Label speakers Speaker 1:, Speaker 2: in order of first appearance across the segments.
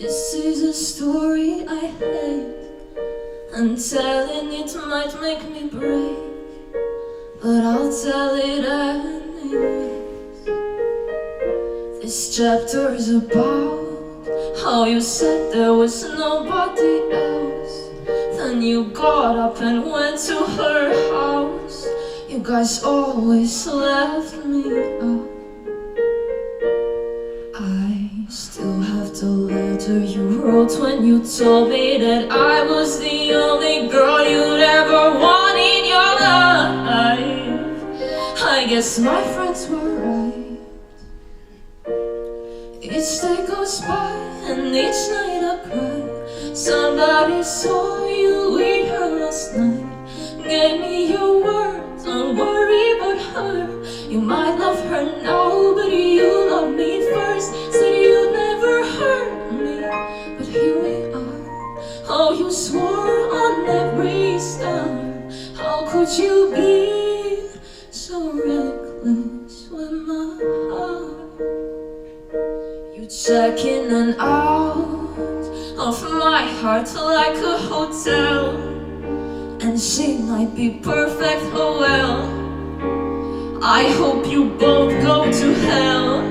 Speaker 1: This is a story I hate, and telling it might make me break, but I'll tell it anyways. This chapter is about how you said there was nobody else. Then you got up and went to her house. You guys always left me out. I still have the letter you wrote when you told me that I was the only girl you'd ever want in your life. I guess my friends were right. Each day goes by and each night I cry. Somebody saw you with her last night. Gave me your word, don't worry about her. You might love her now, but you love me first. Said you'd never hurt me, but here we are. Oh, you swore on every star. How could you be so reckless with my heart? You check in and out of my heart like a hotel, and she might be perfect, oh well. I hope you both go to hell.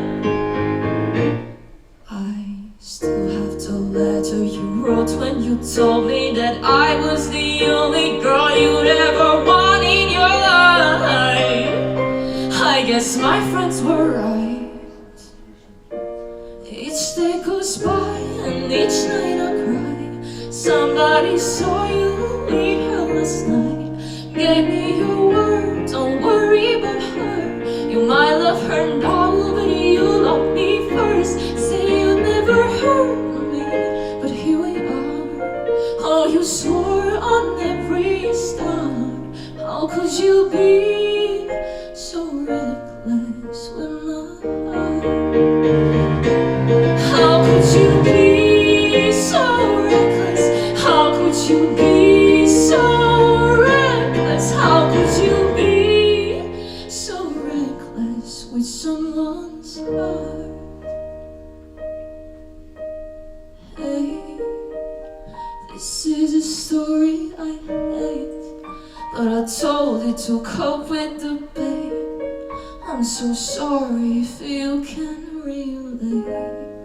Speaker 1: I still have the letter you wrote when you told me that I was the only girl you'd ever want in your life. I guess my friends were right. Each day goes by and each night I cry. Somebody saw you with her last night. Gave me your word, don't worry about her. You might love her now, but you love me first. Say you'd never hurt me, but here we are. Oh, you swore on every star. How could you be so reckless with my heart? How could you be so reckless? How could you be so reckless? How could you be so reckless with someone's heart? Hey, this is a story I hate, but I told it to cope with the pain. I'm so sorry if you can relate.